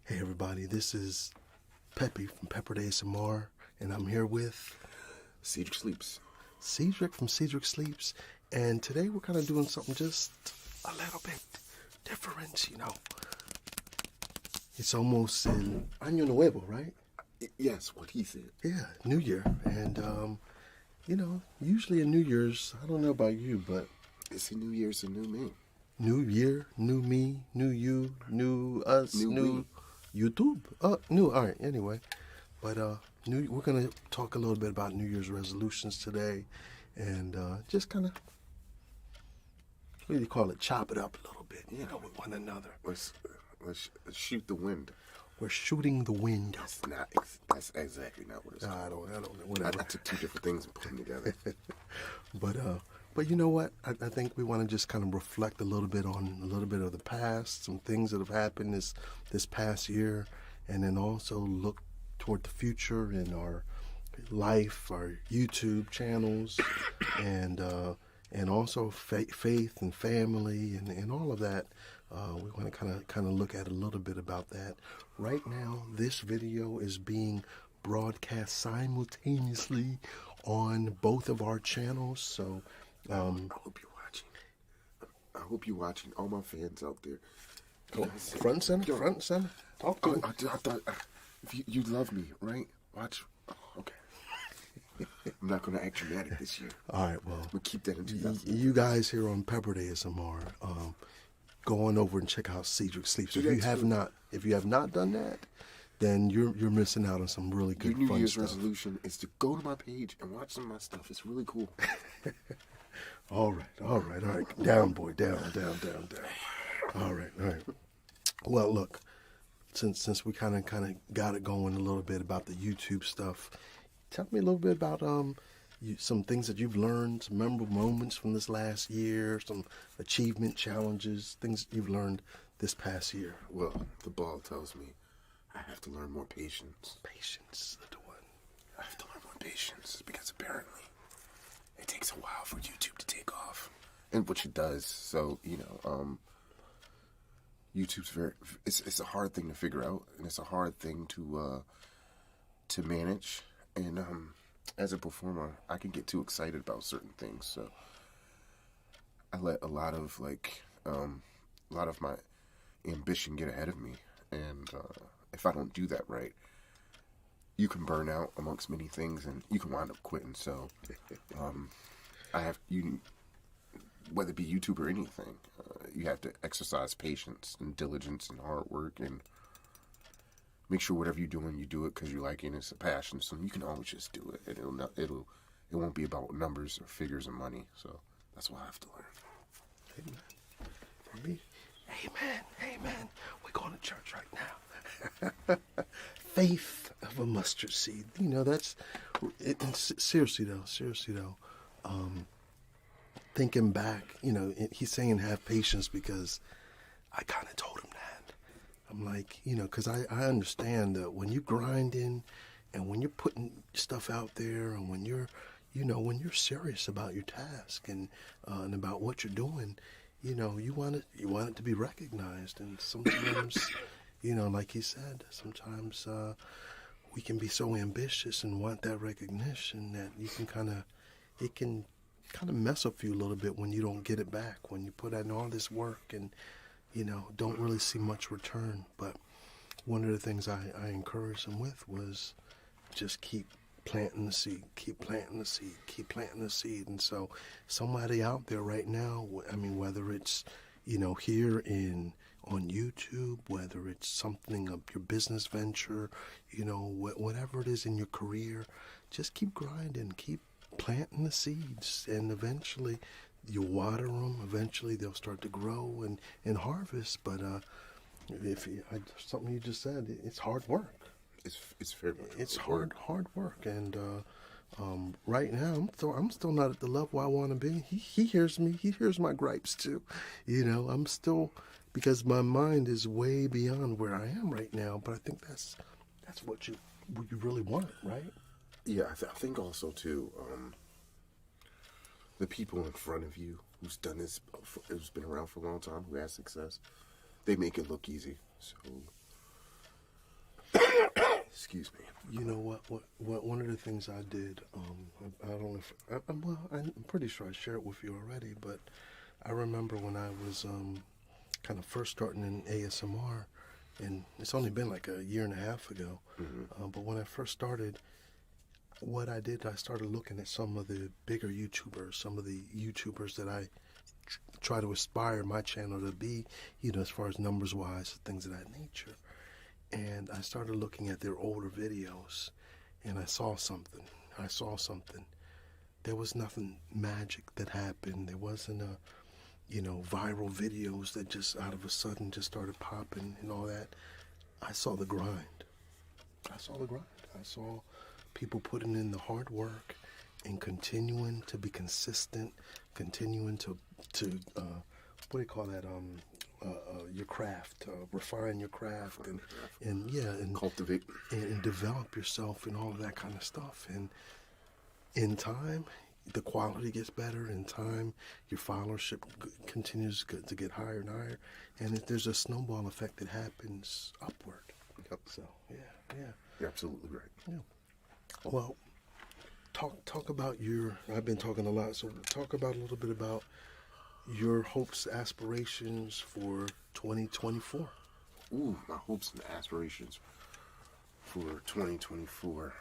Hey everybody, this is Peppy from Pepper Day ASMR, and I'm here with SedricSleepzzz. Cedric from SedricSleepzzz, and today we're kind of doing something just a little bit different, It's almost in Año Nuevo, right? Yes, what he said. Yeah, New Year, and usually in New Year's, I don't know about you, but It's a New Year's, a new me. New Year, new me, new you, new us, new YouTube. New. All right. Anyway, but we're gonna talk a little bit about New Year's resolutions today, and just kind of, what do you call it? Chop it up a little bit, with one another. Let's shoot the wind. We're shooting the wind. That's exactly not what it's I called. don't know. Whatever. I took two different things and put them together. But you know what? I think we want to just kind of reflect a little bit on a little bit of the past, some things that have happened this past year, and then also look toward the future in our life, our YouTube channels, and also faith and family and all of that. We want to kind of look at a little bit about that. Right now, this video is being broadcast simultaneously on both of our channels, so. I hope you're watching. I hope you're watching. All my fans out there. Front and center. Talk to me. I thought if you love me, right? Watch. Oh, okay. I'm not going to act dramatic this year. All right. Well, we'll keep that in 2000. You guys here on Pepper Day ASMR, go on over and check out SedricSleepzzz. If you have not done that, then you're missing out on some really good Your New fun Year's stuff. resolution is to go to my page and watch some of my stuff. It's really cool. All right. Down, boy, down. All right. Well, look, since we kind of got it going a little bit about the YouTube stuff, tell me a little bit about some things that you've learned, some memorable moments from this last year, some achievement challenges, things that you've learned this past year. Well, the ball tells me I have to learn more patience. Patience, little one. I have to learn more patience because apparently it takes a while for YouTube to take off, and which it does. So YouTube's it's a hard thing to figure out, and it's a hard thing to manage. And as a performer, I can get too excited about certain things, so I let a lot of my ambition get ahead of me, and if I don't do that right, you can burn out amongst many things, and you can wind up quitting. So, whether it be YouTube or anything, you have to exercise patience and diligence and hard work, and make sure whatever you're doing, you do it because you like it and it's a passion. So you can always just do it, and it won't be about numbers or figures and money. So that's what I have to learn. Amen. For me, amen. We're going to church right now. Faith of a mustard seed. That's it. And seriously though, thinking back, he's saying have patience because I kind of told him that. I'm like, because I understand that when you're grinding and when you're putting stuff out there and when you're serious about your task and about what you're doing, you want it to be recognized. And sometimes, like he said, sometimes we can be so ambitious and want that recognition that it can kind of mess up you a little bit when you don't get it back, when you put in all this work and don't really see much return. But one of the things I encouraged him with was just keep planting the seed, keep planting the seed. And so somebody out there right now, whether it's, here on YouTube, whether it's something of your business venture, whatever it is in your career, just keep grinding, keep planting the seeds, and eventually you water them, eventually they'll start to grow and harvest. But something you just said, it's hard work. It's very much it's hard work, and right now I'm still not at the level I want to be. He hears me. He hears my gripes too. I'm still, because my mind is way beyond where I am right now. But I think that's what you really want, right? Yeah, I think also too, the people in front of you who's done this, who's been around for a long time, who has success, they make it look easy. So Excuse me. You know what? One of the things I did, I don't know if, I'm pretty sure I shared it with you already, but I remember when I was kind of first starting in ASMR, and it's only been like a year and a half ago, but when I first started, what I did, I started looking at some of the bigger YouTubers, some of the YouTubers that I try to aspire my channel to be, as far as numbers-wise, things of that nature. And I started looking at their older videos, and I saw something. There was nothing magic that happened. There wasn't viral videos that just out of a sudden just started popping and all that. I saw the grind. I saw people putting in the hard work and continuing to be consistent, continuing to what do you call that? Your craft, refine your craft, and cultivate and develop yourself and all of that kind of stuff. And in time, the quality gets better. In time, your followership continues to get higher and higher, and there's a snowball effect that happens upward. Yep. So yeah. You're absolutely right. Yeah. Well, talk about your. I've been talking a lot, so talk about a little bit about your hopes, aspirations for 2024. Ooh, my hopes and aspirations for 2024.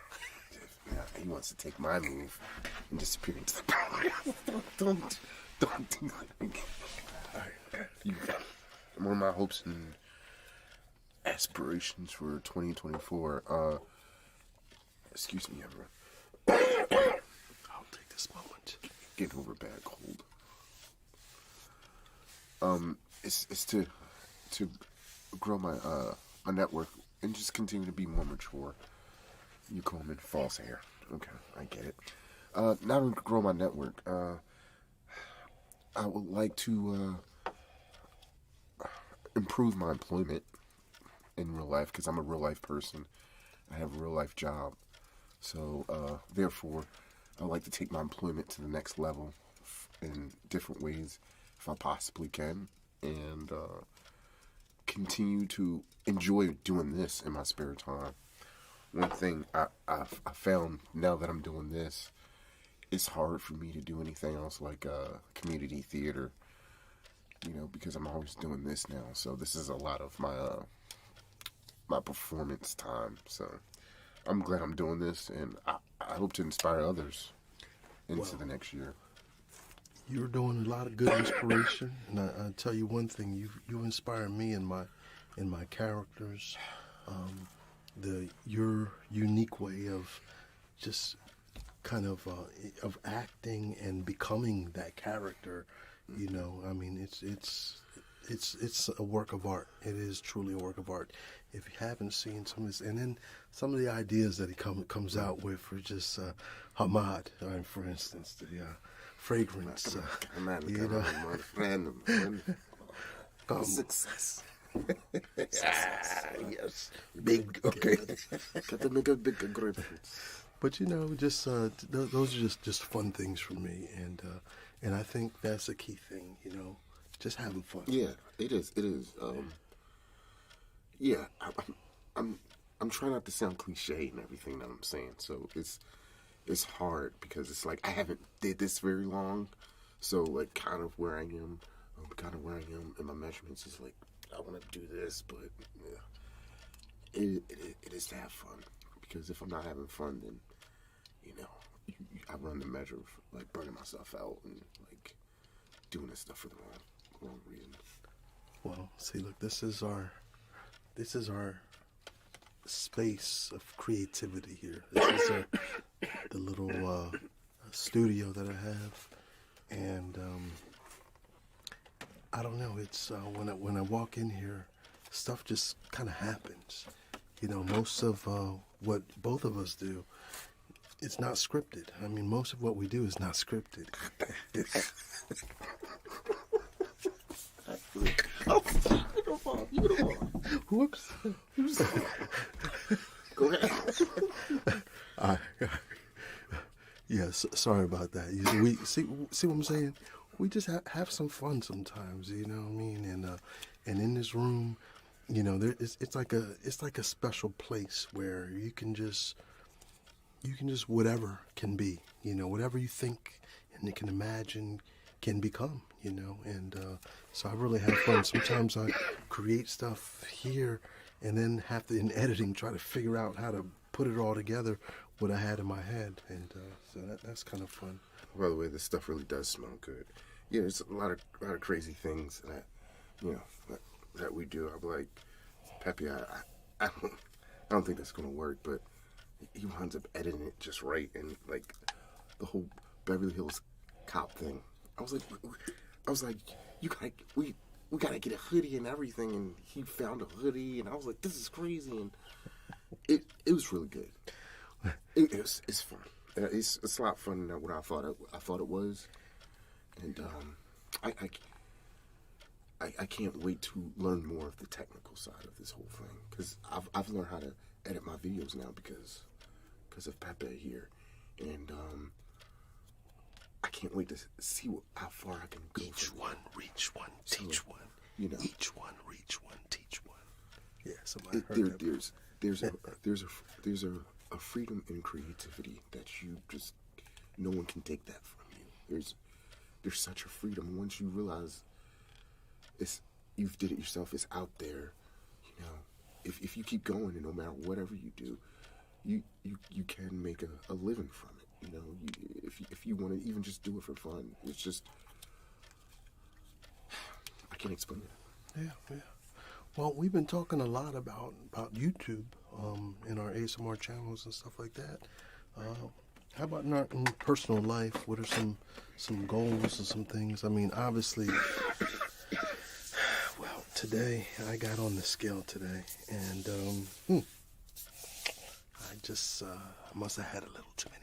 Now, he wants to take my move and disappear into the power. Don't do that. One of my hopes and aspirations for 2024. Excuse me, everyone. I'll take this moment. Getting over a bad cold. It's to grow my my network and just continue to be more mature. You call them false hair. Okay, I get it. Not only grow my network, I would like to improve my employment in real life because I'm a real life person. I have a real life job. So, therefore, I'd like to take my employment to the next level in different ways if I possibly can, and continue to enjoy doing this in my spare time. One thing I found now that I'm doing this, it's hard for me to do anything else like community theater, because I'm always doing this now. So this is a lot of my my performance time. So I'm glad I'm doing this, and I hope to inspire others into the next year. You're doing a lot of good inspiration, and I tell you one thing: you inspire me in my characters. Your unique way of just kind of acting and becoming that character. I mean, it's a work of art. It is truly a work of art. If you haven't seen some of this, and then some of the ideas that he comes out with are just Hamad, for instance, the fragrance. Success. Yes, big. Okay. But just those are just fun things for me, and I think that's a key thing. Just having fun. Yeah, it is. It is. Yeah, I'm trying not to sound cliche in everything that I'm saying. So it's hard because it's like I haven't did this very long. So like kind of where I am, and my measurements is like I want to do this, but yeah, it is to have fun. Because if I'm not having fun, then I run the measure of like burning myself out and like doing this stuff for the wrong reasons. Well, see, look, this is our space of creativity here. This is the little studio that I have, and I don't know. It's when I walk in here, stuff just kind of happens. Most of what both of us do, it's not scripted. I mean, most of what we do is not scripted. Whoops. Go ahead. Yes, sorry about that. We see what I'm saying. We just have some fun sometimes. You know what I mean? And in this room, it's like a special place where you can just whatever can be, whatever you think and you can imagine can become, and so I really have fun. Sometimes I create stuff here and then have to, in editing, try to figure out how to put it all together, what I had in my head, and so that's kind of fun. By the way, this stuff really does smell good. Yeah, there's a lot of crazy things that, that we do. I'm like, Pepe, I don't think that's gonna work, but he winds up editing it just right, and like the whole Beverly Hills Cop thing. I was like, we gotta get a hoodie and everything, and he found a hoodie, and I was like, this is crazy, and it was really good. It's fun. It's a lot fun than what I thought it was, and I can't wait to learn more of the technical side of this whole thing, because I've learned how to edit my videos now because of Pepe here, and I can't wait to see how far I can go. Each one, reach one, teach one. Each one, reach one, teach one. Yeah, somebody heard that. There's a freedom in creativity that you just, no one can take that from you. There's such a freedom once you realize you've did it yourself. It's out there. If you keep going, and no matter whatever you do, you can make a living from it. If you want to even just do it for fun, it's just, I can't explain it. Yeah. Well, we've been talking a lot about YouTube in our ASMR channels and stuff like that. How about in our personal life? What are some goals and some things? I mean, obviously, well, today I got on the scale today, and I just must have had a little too many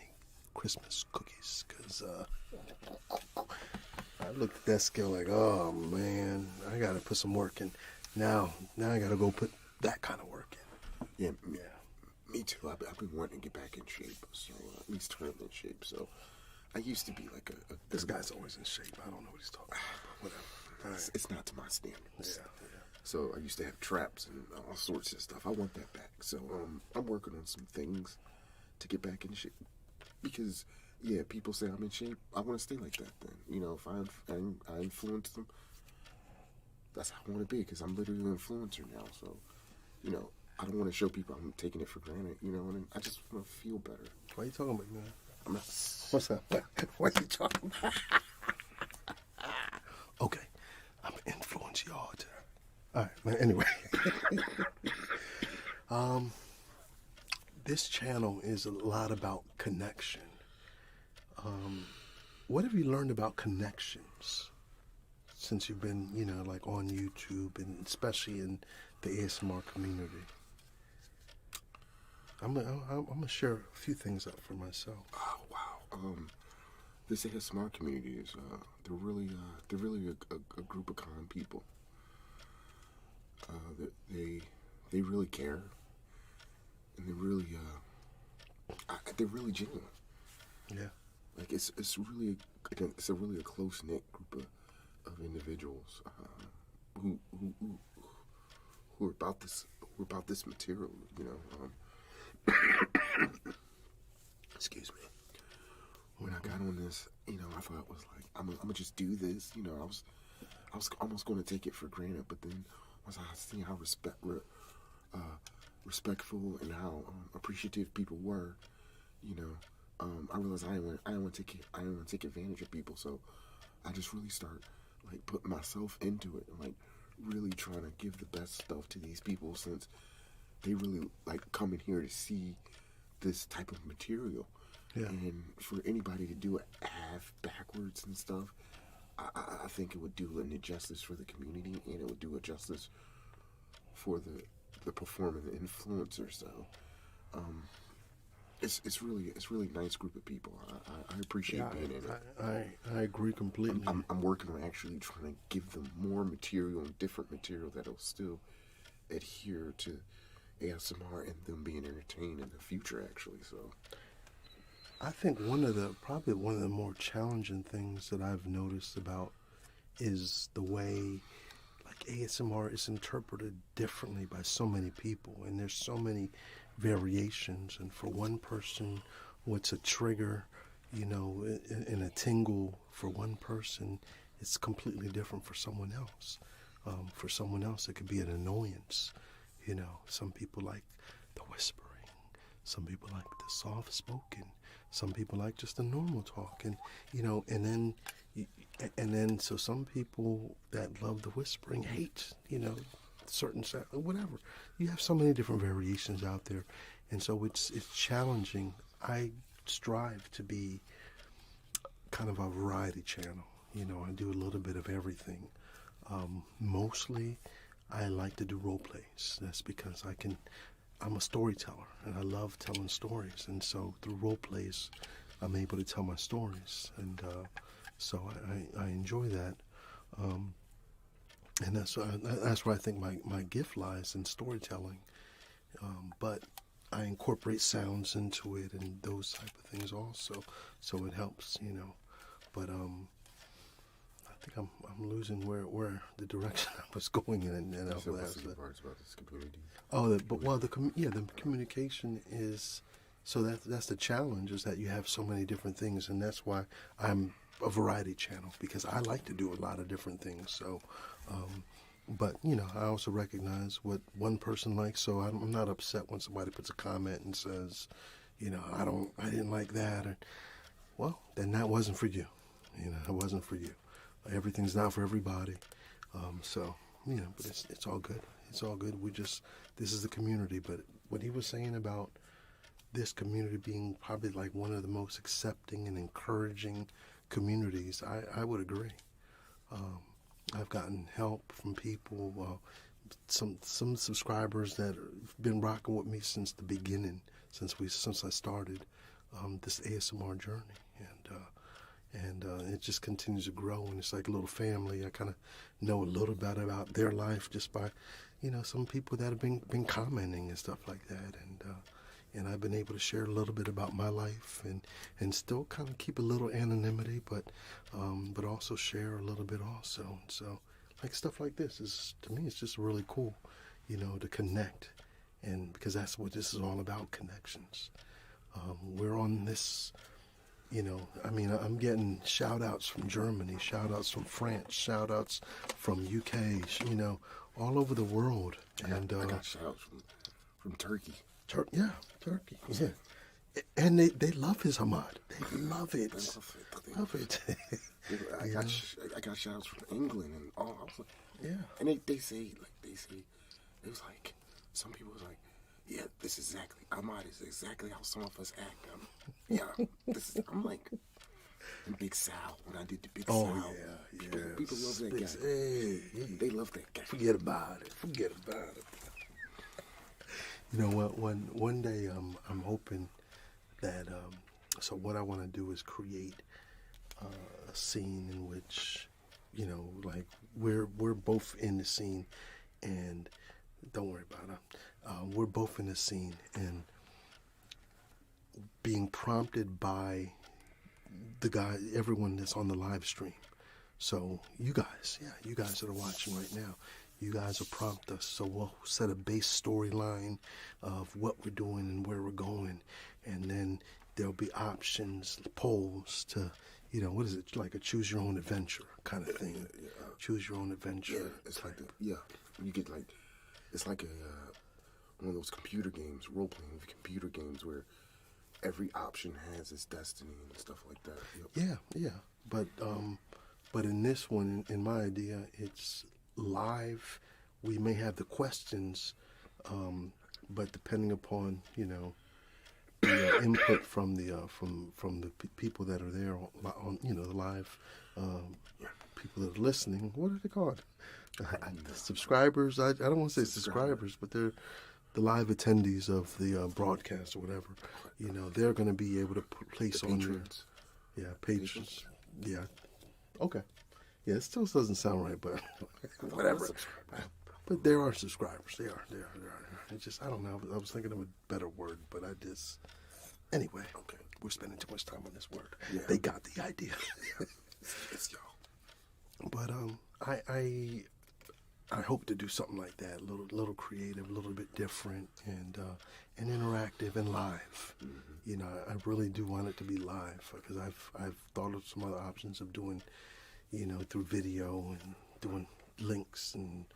Christmas cookies, because I looked at that scale like, oh man, I got to put some work in. Now I got to go put that kind of work in. Yeah. Me too. I've been wanting to get back in shape, so at least tournament shape. So I used to be like a this guy's always in shape. I don't know what he's talking about, but whatever. Right. It's not to my standards. Yeah. So I used to have traps and all sorts of stuff. I want that back. So I'm working on some things to get back in shape, because people say I'm in shape. I want to stay like that. Then if I influence them, that's how I want to be, because I'm literally an influencer now. So I don't want to show people I'm taking it for granted, and I just want to feel better. Why are you talking about, man? I'm not. What's up? What are you talking about? Okay, I'm gonna influence y'all too. All right, man. Anyway, this channel is a lot about connection. What have you learned about connections since you've been, like on YouTube, and especially in the ASMR community? I'm gonna share a few things up for myself. Oh wow! This ASMR community is they're really a group of kind people. They really care, and they're really genuine. Yeah. Like it's really a close knit group of individuals who are about this material. Excuse me. When I got on this, I thought it was like I'm gonna just do this. I was almost going to take it for granted, but then once I seen how respectful and how appreciative people were, I realized I didn't want to take advantage of people. So I just really start like putting myself into it and like really trying to give the best stuff to these people, since they really like coming here to see this type of material. Yeah. And for anybody to do it half backwards and stuff, I think it would do an injustice for the community, and it would do a justice for the performer, the influencer. So it's really a nice group of people. I appreciate being in it. I agree completely. I'm working on actually trying to give them more material and different material that'll still adhere to ASMR and them being entertained in the future, actually. So I think probably one of the more challenging things that I've noticed about is the way like ASMR is interpreted differently by so many people, and there's so many variations. And for one person, what's a trigger, and a tingle for one person, it's completely different for someone else. For someone else, it could be an annoyance. Some people like the whispering. Some people like the soft spoken. Some people like just the normal talk, and so some people that love the whispering hate, certain sound, whatever. You have so many different variations out there, and so it's challenging. I strive to be kind of a variety channel. I do a little bit of everything. Mostly, I like to do role plays. That's because I'm a storyteller, and I love telling stories. And so through role plays, I'm able to tell my stories. And so I enjoy that. And that's where I think my gift lies, in storytelling. But I incorporate sounds into it and those type of things also. So it helps, But I think I'm losing where the direction I was going in, and So what's the parts about this community? The communication is, so that's the challenge, is that you have so many different things, and that's why I'm a variety channel, because I like to do a lot of different things. So, but I also recognize what one person likes, so I'm not upset when somebody puts a comment and says, I didn't like that, or, well, then that wasn't for you. It wasn't for you. Everything's not for everybody. But it's all good. It's all good. This is the community. But what he was saying about this community being probably like one of the most accepting and encouraging communities, I would agree. I've gotten help from people, some subscribers that have been rocking with me since the beginning, since I started this ASMR journey, and it just continues to grow, and it's like a little family. I kind of know a little bit about their life just by, some people that have been commenting and stuff like that, and I've been able to share a little bit about my life, and still kind of keep a little anonymity, but also share a little bit also. And so, like, stuff like this is, to me, it's just really cool, to connect, and because that's what this is all about, connections. We're on this. I'm getting shout-outs from Germany, shout-outs from France, shout-outs from UK, all over the world. I got shout-outs from Turkey. Turkey. Yeah. And they love his Hamad. They love it. Love it. I got shout-outs from England and all. I was like, yeah. And they say, it was like, some people was like, yeah, this is exactly, Ahmad is exactly how some of us act. I'm like, and Big Sal, when I did the Big Sal. Oh, yeah. People love that guy. Hey. They love that guy. Forget about it. You know what? One day I'm hoping that, so what I want to do is create a scene in which, like we're both in the scene, and don't worry about it. We're both in the scene and being prompted by everyone that's on the live stream. So you guys that are watching right now, you guys will prompt us. So we'll set a base storyline of what we're doing and where we're going, and then there'll be options, polls to, what is it, like a choose your own adventure kind of thing. Yeah. Choose your own adventure. Yeah, it's like you get like, it's like one of those computer games, role-playing computer games where every option has its destiny and stuff like that. Yep. Yeah. But in this one, in my idea, it's live. We may have the questions, but depending upon, the input from the people that are there on the live people that are listening. What are they called? Subscribers. I don't want to say subscribers, but they're the live attendees of the broadcast or whatever. They're going to be able to place on patrons. Patrons. Yeah. Okay. Yeah, it still doesn't sound right, but whatever. But there are subscribers. They are. It's just, I don't know. I was thinking of a better word, but anyway, okay. We're spending too much time on this word. Yeah. They got the idea. It's y'all. But I hope to do something like that, a little creative, a little bit different, and interactive and live. You know, I really do want it to be live because I've thought of some other options of doing, you know, through video and doing links, and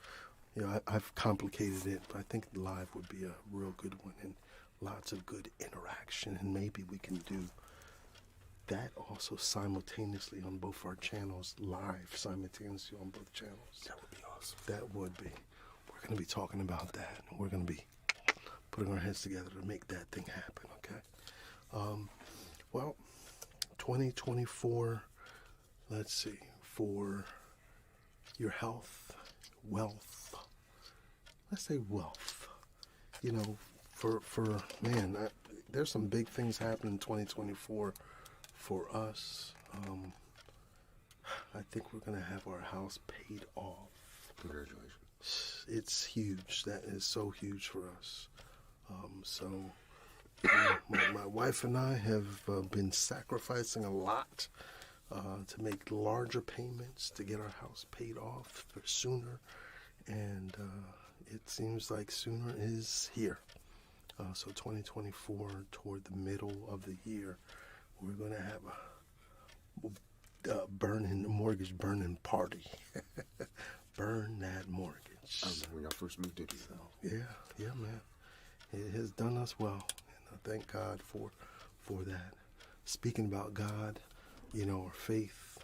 you know, I've complicated it, but I think live would be a real good one and lots of good interaction, and maybe we can do that also simultaneously on both our channels, live simultaneously on both channels. That would be awesome. That would be. We're going to be talking about that, and we're going to be putting our heads together to make that thing happen, okay? Well, 2024, let's see, for your health, wealth, let's say wealth, you know, for man, there's some big things happening in 2024 for us. I think we're going to have our house paid off. Congratulations. It's huge. That is so huge for us. So you know, my wife and I have been sacrificing a lot to make larger payments to get our house paid off for sooner. And it seems like sooner is here. So 2024, toward the middle of the year, we're going to have a mortgage burning party. Burn that mortgage. I remember when y'all first moved in. So, yeah, man. It has done us well, and I thank God for that. Speaking about God, you know, our faith,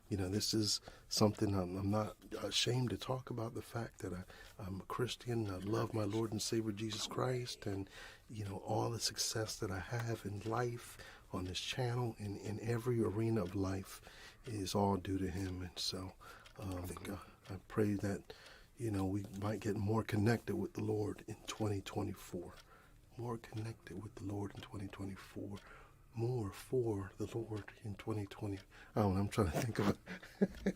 you know, this is something I'm not ashamed to talk about, the fact that I'm a Christian. I love my Lord and Savior Jesus Christ, and, you know, all the success that I have in life on this channel and in every arena of life is all due to Him. And so I pray that, you know, we might get more connected with the Lord in 2024. More connected with the Lord in 2024. More for the Lord in 2020. I don't know, I'm trying to think of it.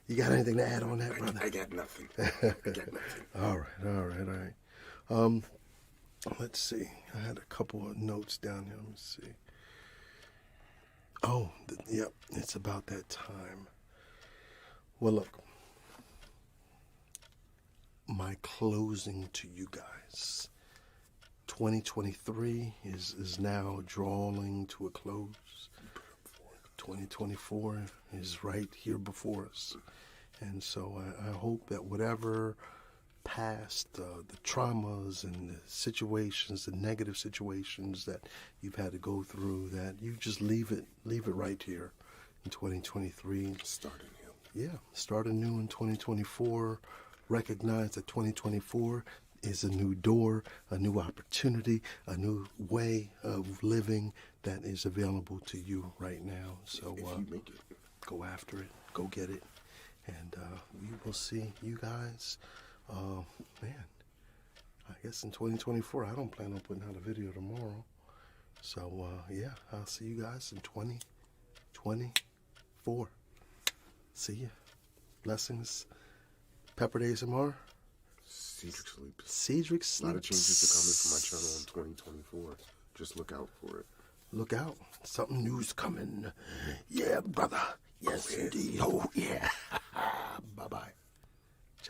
You got anything to add on that, brother? I got nothing. I got nothing. All right. Let's see. I had a couple of notes down here. Let me see. Oh, yep. It's about that time. Well, look. My closing to you guys. 2023 is now drawing to a close. 2024 is right here before us. And so I hope that whatever past the traumas and the situations, the negative situations that you've had to go through, that you just leave it right here in 2023. Start anew. Yeah, start anew in 2024. Recognize that 2024 is a new door, a new opportunity, a new way of living that is available to you right now. So if you make it, go after it, go get it, and we will see you guys. Man, I guess in 2024, I don't plan on putting out a video tomorrow. So yeah, I'll see you guys in 2024. See ya. Blessings. Pepper Days tomorrow. SedricSleepzzz. SedricSleepzzz. A lot of changes are coming for my channel in 2024. Just look out for it. Look out. Something new's coming. Yeah, brother. Yes, indeed. Oh, yeah. Bye-bye.